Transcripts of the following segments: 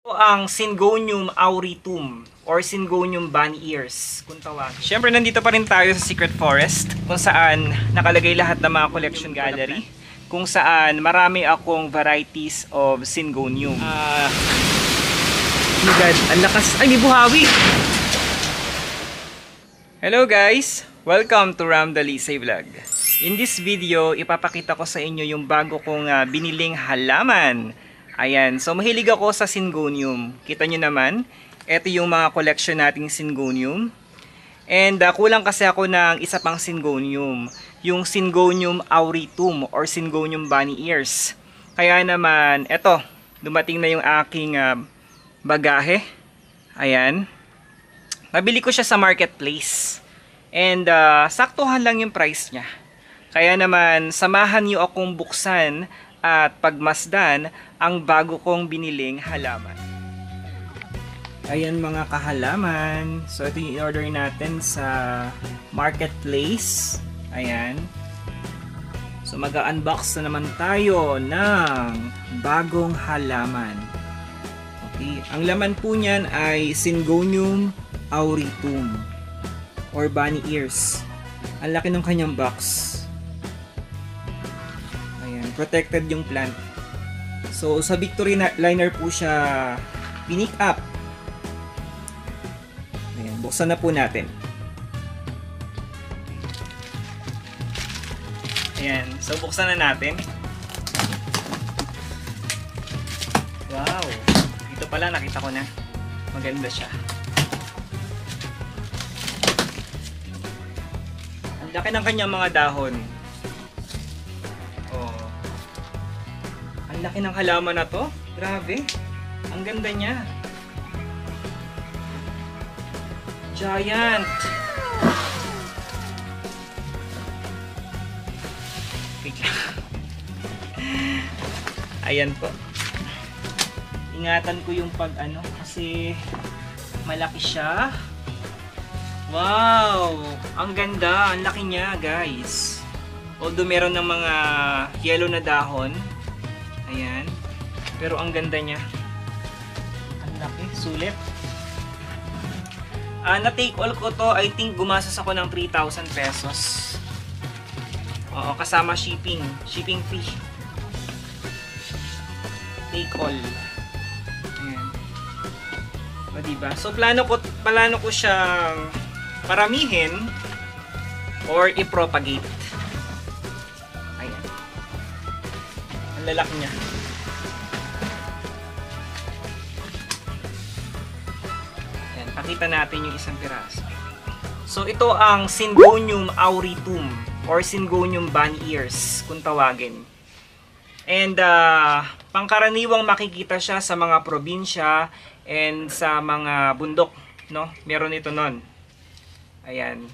Ang Syngonium auritum or Syngonium bunny ears kung tawagin. Siyempre nandito pa rin tayo sa Secret Forest kung saan nakalagay lahat ng mga collection gallery kung saan marami akong varieties of Syngonium. Oh my God, ang lakas. Ay, may buhawi! Hello guys! Welcome to Ram Dalisay Vlog. In this video, ipapakita ko sa inyo yung bago kong biniling halaman. Ayan, so mahilig ako sa Syngonium. Kita nyo naman, ito yung mga collection nating Syngonium. And kulang kasi ako ng isa pang Syngonium, yung Syngonium auritum or Syngonium bunny ears. Kaya naman, eto, dumating na yung aking bagahe. Ayan. Nabili ko siya sa marketplace. And saktuhan lang yung price niya. Kaya naman, samahan niyo akong buksan at pagmasdan ang bago kong biniling halaman. Ayan mga kahalaman. So ito yung order natin sa marketplace. Ayan. So mag-unbox na naman tayo ng bagong halaman. Okay. Ang laman po niyan ay Syngonium auritum or bunny ears. Ang laki ng kanyang box. Protected yung plant. So sa Victory liner po siya pinick up. Ayan, buksan na po natin. Ayan, so buksan na natin. Wow, dito pala nakita ko na. Maganda siya. Ang laki ng kanyang mga dahon. Ang laki ng halaman na to. Grabe. Ang ganda niya. Giant. Wait lang. Ayan po. Ingatan ko yung kasi malaki siya. Wow! Ang ganda. Ang laki niya, guys. Although meron ng mga yellow na dahon. Ayan. Pero ang ganda niya. Ang laki. Sulit. Na-take all ko to. I think gumastos ako ng 3,000 pesos. Oo, kasama shipping. Shipping fee. Take all. Ayan. O diba? So plano ko siyang paramihin or i-propagate. Ayan. Ang lalaki niya. Ayan, pakita natin yung isang piraso. So ito ang Syngonium auritum or Syngonium bunny ears kung tawagin. And pangkaraniwang makikita siya sa mga probinsya and sa mga bundok, no? Meron ito nun. Ayan.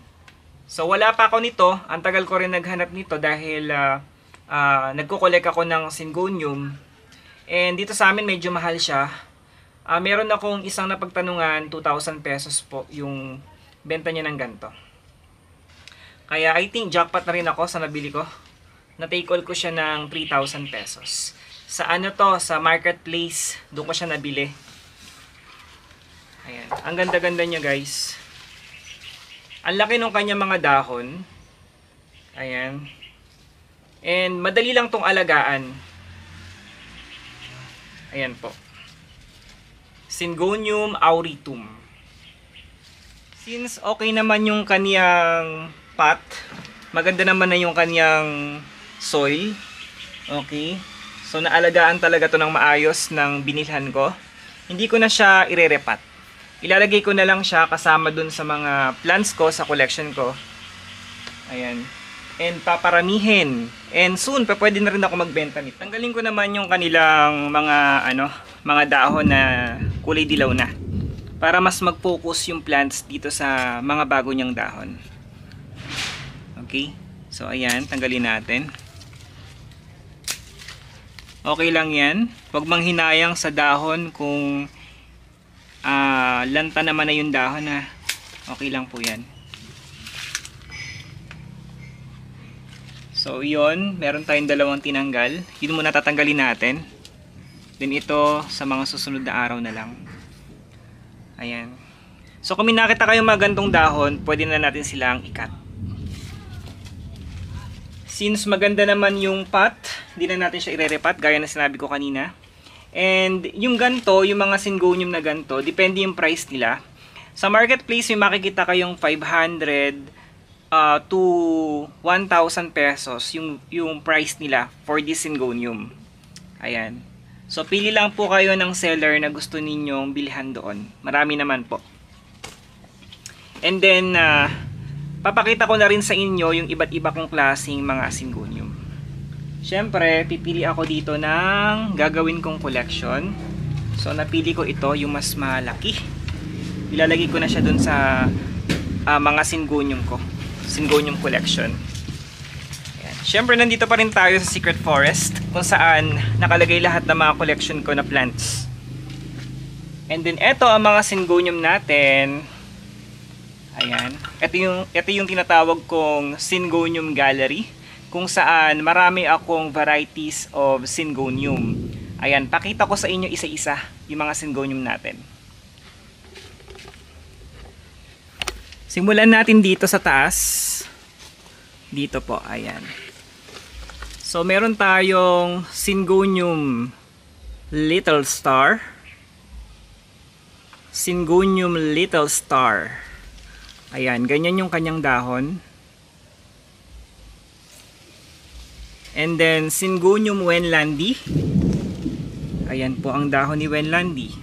So wala pa ako nito. Ang tagal ko rin naghanap nito dahil nagko-collect ako ng Syngonium. And dito sa amin medyo mahal siya. Meron akong isang napagtanungan, 2,000 pesos po yung benta niya ng ganito. Kaya I think jackpot na rin ako sa nabili ko. Na-take all ko siya ng 3,000 pesos. Sa sa marketplace, doon ko siya nabili. Ayan. Ang ganda-ganda niya, guys. Ang laki ng kanya mga dahon. Ayan. And madali lang tong alagaan. Ayan po. Syngonium auritum. Since okay naman yung kaniyang pot, maganda naman na yung kaniyang soil. Okay. So naalagaan talaga to ng maayos ng binilhan ko. Hindi ko na siya irerepat. Ilalagay ko na lang siya kasama dun sa mga plants ko sa collection ko. Ayan. And paparamihin. And soon, pwede na rin ako magbenta nito. Tanggalin ko naman yung kanilang mga dahon na kulay dilaw na. Para mas mag-focus yung plants dito sa mga bago niyang dahon. Okay? So, ayan. Tanggalin natin. Okay lang yan. Huwag manghinayang sa dahon kung lanta naman na yung dahon na. Okay lang po yan. So, yun. Meron tayong dalawang tinanggal. Yun muna tatanggalin natin. Then ito sa mga susunod na araw na lang. Ayan. So kung may nakita kayong magandang dahon, pwede na natin silang ikat. Since maganda naman yung pot, hindi na natin siya ire-repat gaya na sinabi ko kanina. And yung ganto, yung mga syngonium na ganto, depende yung price nila. Sa marketplace may makikita kayong 500 to 1,000 pesos yung price nila for this syngonium. Ayan. So pili lang po kayo ng seller na gusto ninyong bilhan doon. Marami naman po. And then papakita ko na rin sa inyo yung iba't iba kong klaseng mga syngonium. Siyempre, pipili ako dito ng gagawin kong collection. So napili ko ito, yung mas malaki. Ilalagay ko na siya dun sa mga syngonium ko. Syngonium collection. Ayan. Siyempre, nandito pa rin tayo sa Secret Forest kung saan nakalagay lahat ng mga collection ko na plants. And then, eto ang mga syngonium natin. Ayan. Ito yung tinatawag kong Syngonium Gallery kung saan marami akong varieties of syngonium. Ayan, pakita ko sa inyo isa-isa yung mga syngonium natin. Simulan natin dito sa taas. Dito po, ayan. So, meron tayong Syngonium Little Star. Syngonium Little Star. Ayan, ganyan yung kanyang dahon. And then, Syngonium Wenlandi. Ayan po ang dahon ni Wenlandi.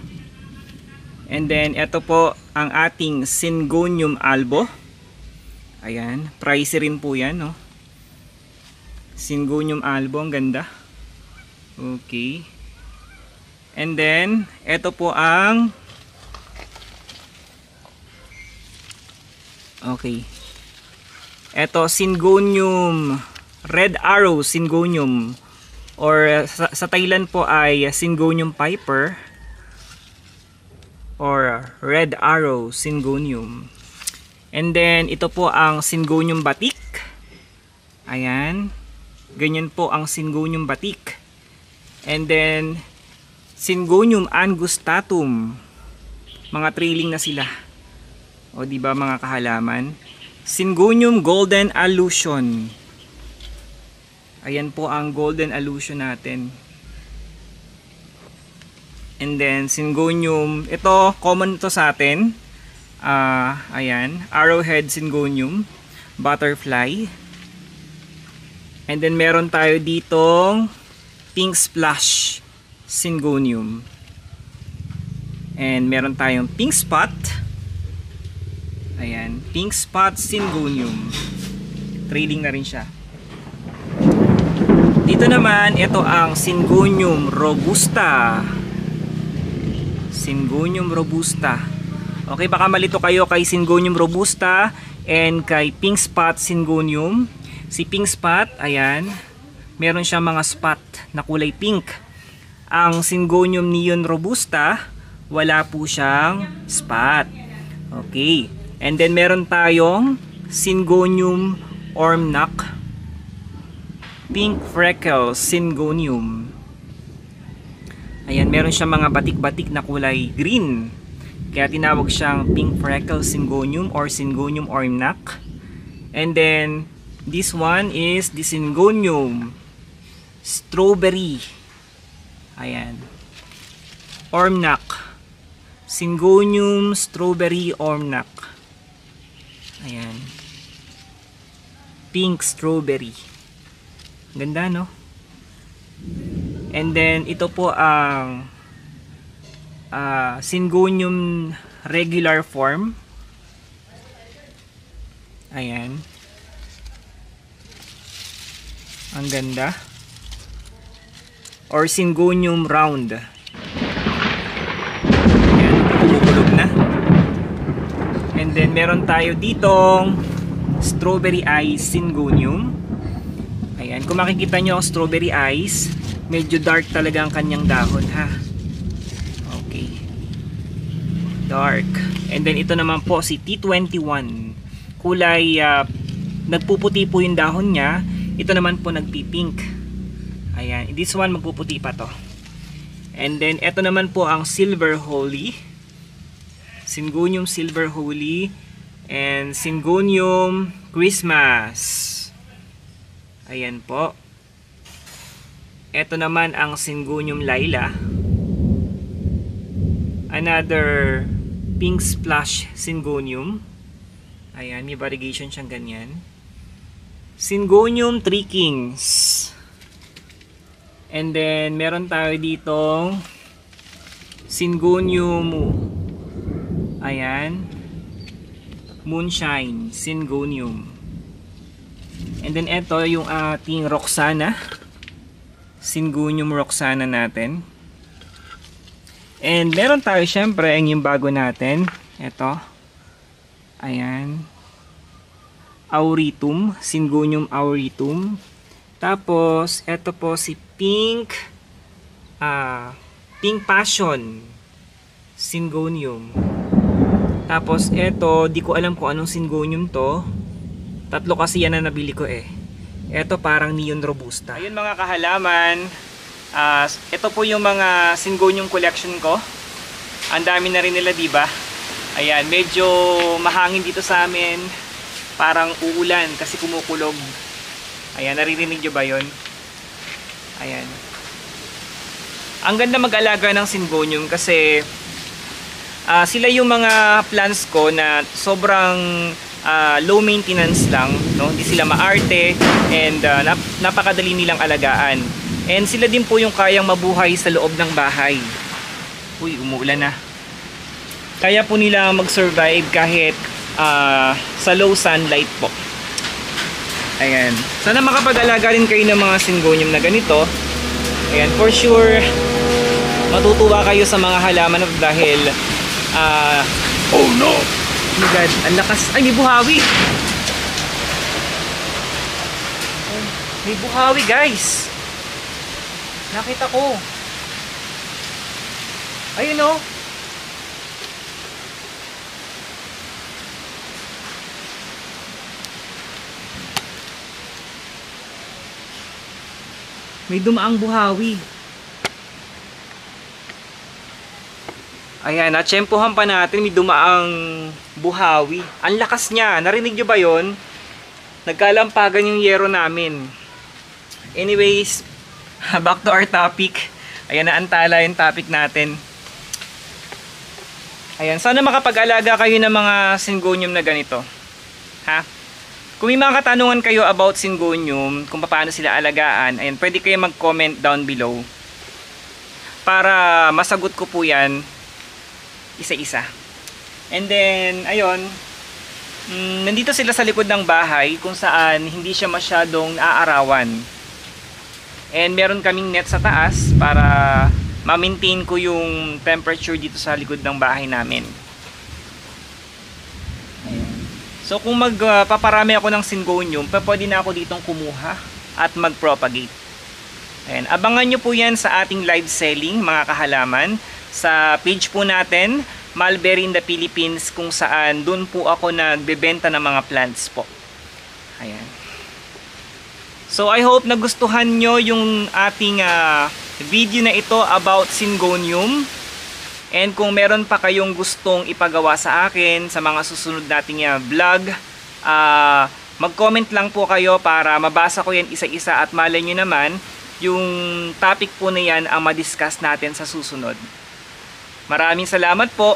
And then, ito po ang ating Syngonium albo. Ayan, pricey rin po yan, no? Syngonium albo, ang ganda. Okay. And then, ito po ang okay. Ito, Syngonium Red Arrow Syngonium, or sa Thailand po ay Syngonium Piper or Red Arrow Syngonium. And then ito po ang Syngonium Batik. Ayan, ganyan po ang Syngonium Batik. And then Syngonium Angustatum, mga trailing na sila, o di ba mga kahalaman. Syngonium Golden Allusion. Ayan po ang Golden Allusion natin. And then Syngonium, ito common to sa atin. Ayan, Arrowhead Syngonium, Butterfly. And then meron tayo ditong Pink Splash Syngonium. And meron tayong Pink Spot. Ayan, Pink Spot Syngonium. Trading na rin siya. Dito naman, ito ang Syngonium Robusta. Syngonium Robusta. Okay, baka malito kayo kay Syngonium Robusta and kay Pink Spot Syngonium. Si Pink Spot, ayan, meron siyang mga spot na kulay pink. Ang Syngonium Neon Robusta, wala po siyang spot. Okay. And then meron tayong Syngonium Ormnac Pink Freckle Syngonium. Ayan, meron siyang mga batik-batik na kulay green. Kaya tinawag siyang Pink Freckle Syngonium or Syngonium Ormnac. And then this one is the Syngonium Strawberry. Ayan. Ormnac. Syngonium Strawberry Ormnac. Ayan. Pink Strawberry. Ganda, no? And then ito po ang Syngonium regular form. Ayan. Ang ganda. Or Syngonium round. Ayan, bubulog na. And then meron tayo ditong Strawberry Eyes Syngonium. Ayan, kung makikita nyo ang Strawberry Eyes, medyo dark talaga ang kanyang dahon, ha. Okay, dark. And then ito naman po si T21, kulay nagpuputi po yung dahon niya. Ito naman po nagpipink. Ayan, this one magpuputi pa to. And then, ito naman po ang Silver Holy. Syngonium Silver Holy. And Syngonium Christmas. Ayan po. Ito naman ang Syngonium Lilah. Another pink splash Syngonium. Ayan, may variegation siyang ganyan. Syngonium Three Kings. And then, meron tayo ditong Syngonium, ayan, Moonshine Syngonium. And then, ito yung ating Roxana. Syngonium Roxana natin. And meron tayo syempre yung bago natin. Ito. Ayan. Auritum. Syngonium Auritum. Tapos, ito po si Pink Passion Syngonium. Tapos, ito, di ko alam kung anong Syngonium to. Tatlo kasi yan na nabili ko eh. Ito parang Neon Robusta. Ayun mga kahalaman. Ito po yung mga Syngonium collection ko. Ang dami na rin nila, diba? Ayan, medyo mahangin dito sa amin. Parang uulan kasi kumukulog. Ayan, naririnig nyo ba yun? Ayan. Ang ganda mag-alaga ng Syngonium kasi sila yung mga plants ko na sobrang low maintenance lang, no? Hindi sila maarte and napakadali nilang alagaan. And sila din po yung kayang mabuhay sa loob ng bahay. Uy, umuulan na. Kaya po nila mag-survive kahit sa low sunlight po. Ayan. Sana makapag-alaga rin kayo ng mga Syngonium na ganito. Ayan, for sure matutuwa kayo sa mga halaman dahil oh no! Oh my God, ang lakas. Ay, may buhawi! Oh, may buhawi, guys! Nakita ko. Ayun oh. May dumaang buhawi. Ayan, natsyempohan pa natin, may dumaang buhawi. Ang lakas niya. Narinig nyo ba yun? Nagkalampagan yung yero namin. Anyways, back to our topic. Ayan, naantala yung topic natin. Ayan, sana makapag-alaga kayo ng mga Syngonium na ganito. Ha? Kung may mga katanungan kayo about Syngonium, kung paano sila alagaan, ayan, pwede kayo mag-comment down below. Para masagot ko po yan isa-isa. And then, ayun, nandito sila sa likod ng bahay kung saan hindi siya masyadong naaarawan. And meron kaming net sa taas para ma-maintain ko yung temperature dito sa likod ng bahay namin. So kung magpaparami ako ng Syngonium, pwede na ako ditong kumuha at mag-propagate. Ayan, abangan nyo po yan sa ating live selling mga kahalaman. Sa page po natin, Mulberry in the Philippines, kung saan dun po ako nagbebenta ng mga plants po. Ayan. So I hope nagustuhan nyo yung ating video na ito about Syngonium. And kung meron pa kayong gustong ipagawa sa akin sa mga susunod nating vlog, mag-comment lang po kayo para mabasa ko yan isa-isa at malay nyo naman yung topic po na yan ang ma-discuss natin sa susunod. Maraming salamat po.